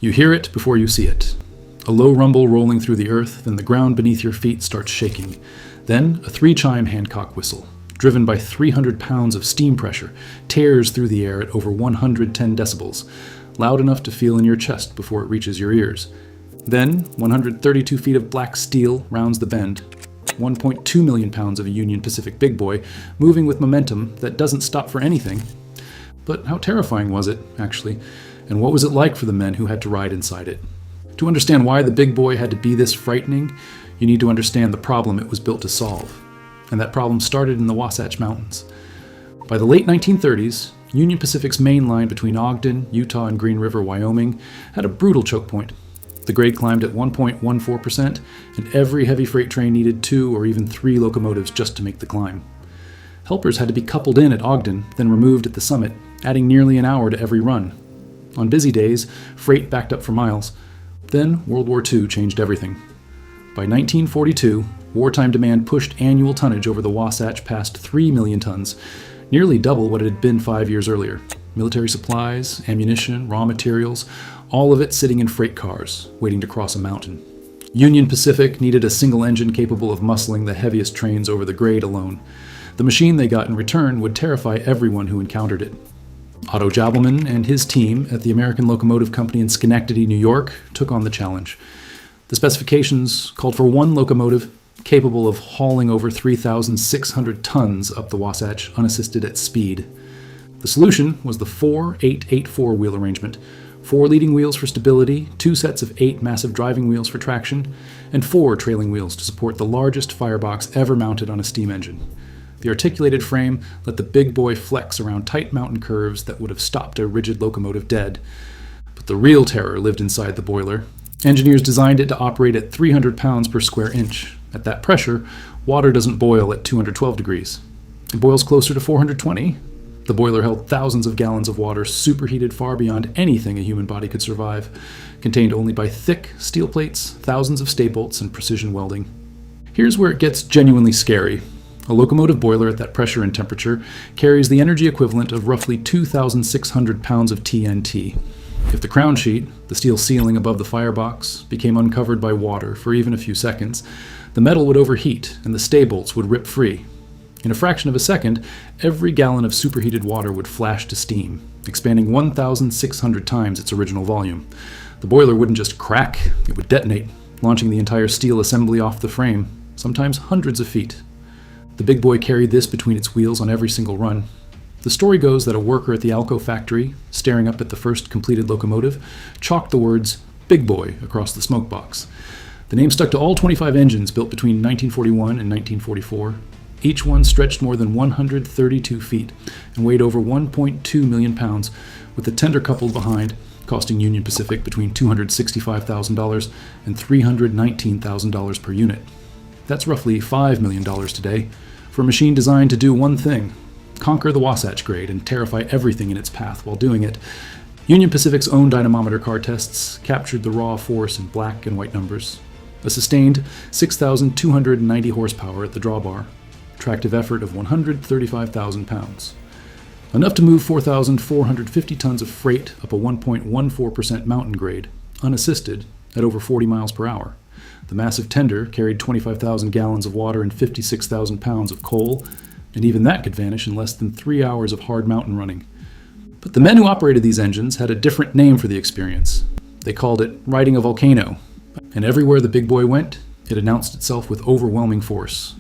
You hear it before you see it. A low rumble rolling through the earth, then the ground beneath your feet starts shaking. Then a 3-chime Hancock whistle, driven by 300 pounds of steam pressure, tears through the air at over 110 decibels, loud enough to feel in your chest before it reaches your ears. Then 132 feet of black steel rounds the bend, 1.2 million pounds of a Union Pacific big boy, moving with momentum that doesn't stop for anything. But how terrifying was it, actually? And what was it like for the men who had to ride inside it? To understand why the big boy had to be this frightening, you need to understand the problem it was built to solve. And that problem started in the Wasatch Mountains. By the late 1930s, Union Pacific's main line between Ogden, Utah, and Green River, Wyoming, had a brutal choke point. The grade climbed at 1.14%, and every heavy freight train needed 2 or even 3 locomotives just to make the climb. Helpers had to be coupled in at Ogden, then removed at the summit, adding nearly an hour to every run. On busy days, freight backed up for miles. Then World War II changed everything. By 1942, wartime demand pushed annual tonnage over the Wasatch past 3 million tons, nearly double what it had been 5 years earlier. Military supplies, ammunition, raw materials, all of it sitting in freight cars, waiting to cross a mountain. Union Pacific needed a single engine capable of muscling the heaviest trains over the grade alone. The machine they got in return would terrify everyone who encountered it. Otto Jabelman and his team at the American Locomotive Company in Schenectady, New York, took on the challenge. The specifications called for one locomotive capable of hauling over 3,600 tons up the Wasatch unassisted at speed. The solution was the 4-8-8-4 wheel arrangement, 4 leading wheels for stability, 2 sets of 8 massive driving wheels for traction, and 4 trailing wheels to support the largest firebox ever mounted on a steam engine. The articulated frame let the big boy flex around tight mountain curves that would have stopped a rigid locomotive dead. But the real terror lived inside the boiler. Engineers designed it to operate at 300 pounds per square inch. At that pressure, water doesn't boil at 212 degrees. It boils closer to 420. The boiler held thousands of gallons of water, superheated far beyond anything a human body could survive, contained only by thick steel plates, thousands of stay-bolts, and precision welding. Here's where it gets genuinely scary. A locomotive boiler at that pressure and temperature carries the energy equivalent of roughly 2,600 pounds of TNT. If the crown sheet, the steel ceiling above the firebox, became uncovered by water for even a few seconds, the metal would overheat and the stay bolts would rip free. In a fraction of a second, every gallon of superheated water would flash to steam, expanding 1,600 times its original volume. The boiler wouldn't just crack, it would detonate, launching the entire steel assembly off the frame, sometimes hundreds of feet. The big boy carried this between its wheels on every single run. The story goes that a worker at the Alco factory, staring up at the first completed locomotive, chalked the words "Big Boy" across the smoke box. The name stuck to all 25 engines built between 1941 and 1944. Each one stretched more than 132 feet and weighed over 1.2 million pounds, with the tender coupled behind, costing Union Pacific between $265,000 and $319,000 per unit. That's roughly $5 million today, for a machine designed to do one thing: conquer the Wasatch grade and terrify everything in its path while doing it. Union Pacific's own dynamometer car tests captured the raw force in black and white numbers. A sustained 6,290 horsepower at the drawbar, tractive effort of 135,000 pounds. Enough to move 4,450 tons of freight up a 1.14% mountain grade, unassisted, at over 40 miles per hour. The massive tender carried 25,000 gallons of water and 56,000 pounds of coal, and even that could vanish in less than 3 hours of hard mountain running. But the men who operated these engines had a different name for the experience. They called it riding a volcano, and everywhere the big boy went, it announced itself with overwhelming force.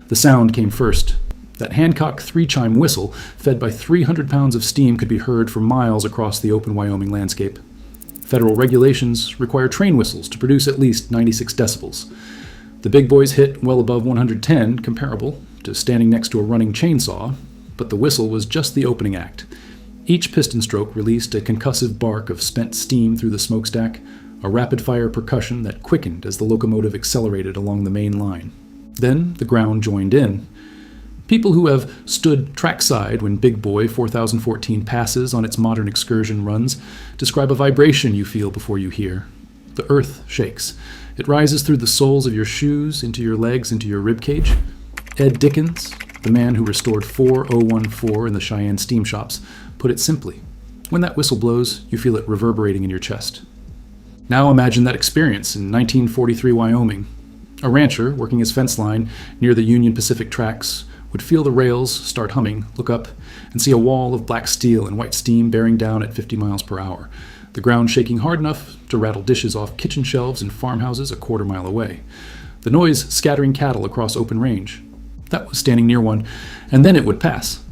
The sound came first. That Hancock 3-chime whistle, fed by 300 pounds of steam, could be heard for miles across the open Wyoming landscape. Federal regulations require train whistles to produce at least 96 decibels. The big boys hit well above 110, comparable to standing next to a running chainsaw, but the whistle was just the opening act. Each piston stroke released a concussive bark of spent steam through the smokestack, a rapid-fire percussion that quickened as the locomotive accelerated along the main line. Then the ground joined in. People who have stood trackside when Big Boy 4014 passes on its modern excursion runs describe a vibration you feel before you hear. The earth shakes. It rises through the soles of your shoes, into your legs, into your ribcage. Ed Dickens, the man who restored 4014 in the Cheyenne steam shops, put it simply: when that whistle blows, you feel it reverberating in your chest. Now imagine that experience in 1943 Wyoming. A rancher working his fence line near the Union Pacific tracks would feel the rails start humming, look up, and see a wall of black steel and white steam bearing down at 50 miles per hour, the ground shaking hard enough to rattle dishes off kitchen shelves in farmhouses a quarter-mile away. The noise scattering cattle across open range. That was standing near one, and then it would pass.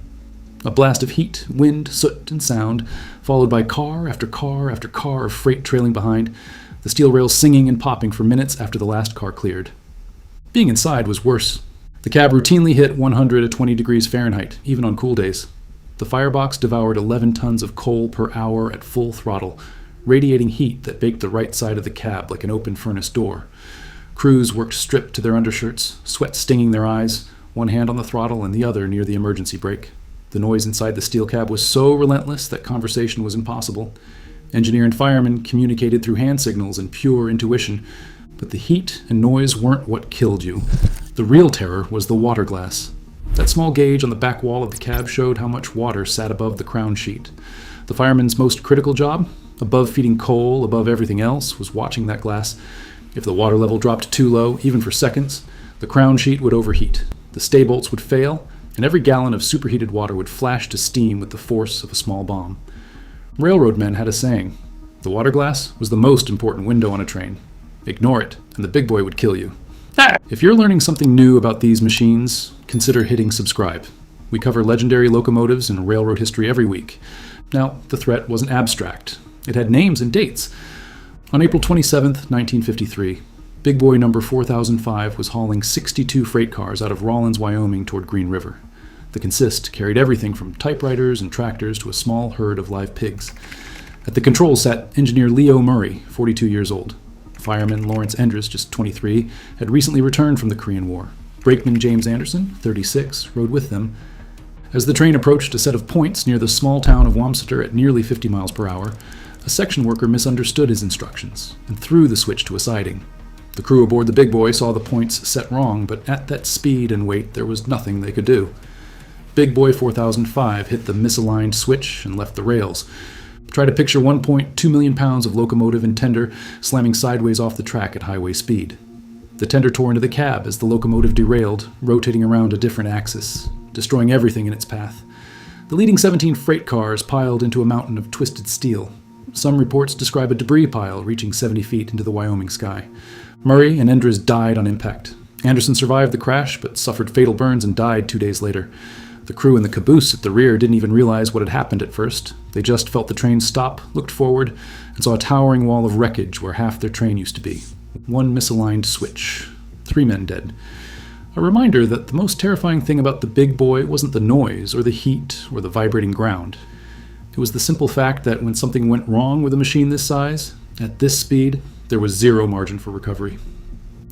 A blast of heat, wind, soot, and sound, followed by car after car after car of freight trailing behind, the steel rails singing and popping for minutes after the last car cleared. Being inside was worse. The cab routinely hit 120 degrees Fahrenheit, even on cool days. The firebox devoured 11 tons of coal per hour at full throttle, radiating heat that baked the right side of the cab like an open furnace door. Crews worked stripped to their undershirts, sweat stinging their eyes, one hand on the throttle and the other near the emergency brake. The noise inside the steel cab was so relentless that conversation was impossible. Engineer and fireman communicated through hand signals and pure intuition, but the heat and noise weren't what killed you. The real terror was the water glass. That small gauge on the back wall of the cab showed how much water sat above the crown sheet. The fireman's most critical job, above feeding coal, above everything else, was watching that glass. If the water level dropped too low, even for seconds, the crown sheet would overheat, the stay bolts would fail, and every gallon of superheated water would flash to steam with the force of a small bomb. Railroad men had a saying: the water glass was the most important window on a train. Ignore it, and the big boy would kill you. If you're learning something new about these machines, consider hitting subscribe. We cover legendary locomotives and railroad history every week. Now, the threat wasn't abstract. It had names and dates. On April 27, 1953, Big Boy number 4005 was hauling 62 freight cars out of Rawlins, Wyoming toward Green River. The consist carried everything from typewriters and tractors to a small herd of live pigs. At the controls sat engineer Leo Murray, 42 years old. Fireman Lawrence Endres, just 23, had recently returned from the Korean War. Brakeman James Anderson, 36, rode with them. As the train approached a set of points near the small town of Wamsutter at nearly 50 miles per hour, a section worker misunderstood his instructions and threw the switch to a siding. The crew aboard the Big Boy saw the points set wrong, but at that speed and weight there was nothing they could do. Big Boy 4005 hit the misaligned switch and left the rails. Try to picture 1.2 million pounds of locomotive and tender slamming sideways off the track at highway speed. The tender tore into the cab as the locomotive derailed, rotating around a different axis, destroying everything in its path. The leading 17 freight cars piled into a mountain of twisted steel. Some reports describe a debris pile reaching 70 feet into the Wyoming sky. Murray and Endres died on impact. Anderson survived the crash, but suffered fatal burns and died 2 days later. The crew in the caboose at the rear didn't even realize what had happened at first. They just felt the train stop, looked forward, and saw a towering wall of wreckage where half their train used to be. One misaligned switch. 3 men dead. A reminder that the most terrifying thing about the Big Boy wasn't the noise or the heat or the vibrating ground. It was the simple fact that when something went wrong with a machine this size, at this speed, there was zero margin for recovery.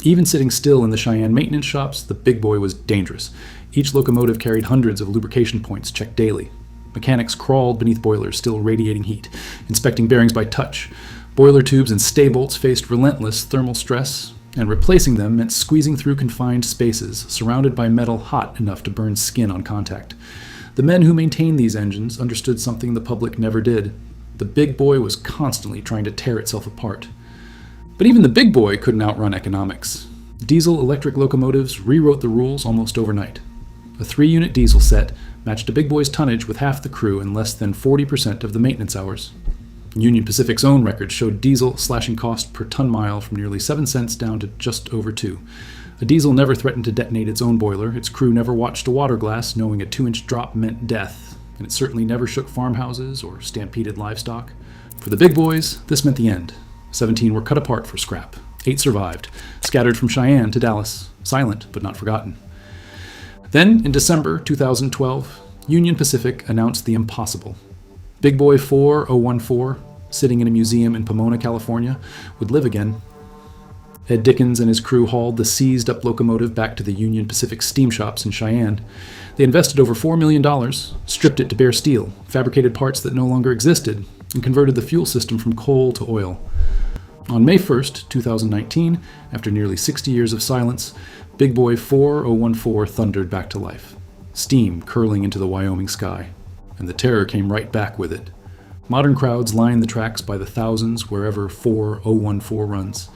Even sitting still in the Cheyenne maintenance shops, the Big Boy was dangerous. Each locomotive carried hundreds of lubrication points checked daily. Mechanics crawled beneath boilers still radiating heat, inspecting bearings by touch. Boiler tubes and stay bolts faced relentless thermal stress, and replacing them meant squeezing through confined spaces, surrounded by metal hot enough to burn skin on contact. The men who maintained these engines understood something the public never did. The Big Boy was constantly trying to tear itself apart. But even the Big Boy couldn't outrun economics. Diesel-electric locomotives rewrote the rules almost overnight. A 3-unit diesel set matched a Big Boy's tonnage with half the crew and less than 40% of the maintenance hours. Union Pacific's own records showed diesel slashing cost per ton-mile from nearly 7 cents down to just over 2. A diesel never threatened to detonate its own boiler, its crew never watched a water glass knowing a 2-inch drop meant death, and it certainly never shook farmhouses or stampeded livestock. For the Big Boys, this meant the end. 17 were cut apart for scrap. 8 survived, scattered from Cheyenne to Dallas, silent but not forgotten. Then, in December 2012, Union Pacific announced the impossible. Big Boy 4014, sitting in a museum in Pomona, California, would live again. Ed Dickens and his crew hauled the seized-up locomotive back to the Union Pacific steam shops in Cheyenne. They invested over $4 million, stripped it to bare steel, fabricated parts that no longer existed, and converted the fuel system from coal to oil. On May 1st, 2019, after nearly 60 years of silence, Big Boy 4014 thundered back to life, steam curling into the Wyoming sky, and the terror came right back with it. Modern crowds line the tracks by the thousands wherever 4014 runs.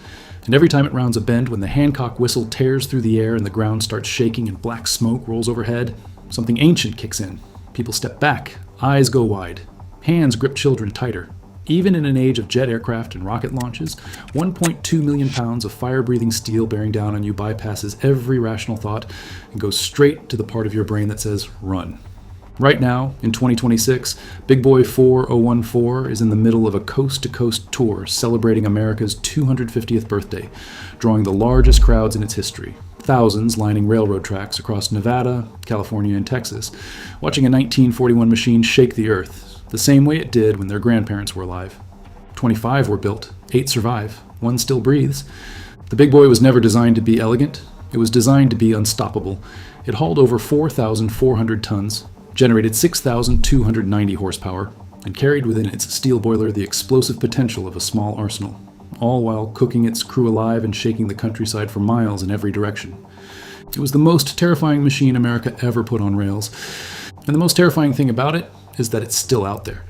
And every time it rounds a bend, when the Hancock whistle tears through the air and the ground starts shaking and black smoke rolls overhead, something ancient kicks in. People step back, eyes go wide, hands grip children tighter. Even in an age of jet aircraft and rocket launches, 1.2 million pounds of fire-breathing steel bearing down on you bypasses every rational thought and goes straight to the part of your brain that says, run. Right now, in 2026, Big Boy 4014 is in the middle of a coast-to-coast tour celebrating America's 250th birthday, drawing the largest crowds in its history. Thousands lining railroad tracks across Nevada, California, and Texas, watching a 1941 machine shake the earth, the same way it did when their grandparents were alive. 25 were built, 8 survive, 1 still breathes. The Big Boy was never designed to be elegant. It was designed to be unstoppable. It hauled over 4,400 tons, generated 6,290 horsepower, and carried within its steel boiler the explosive potential of a small arsenal, all while cooking its crew alive and shaking the countryside for miles in every direction. It was the most terrifying machine America ever put on rails, and the most terrifying thing about it is that it's still out there.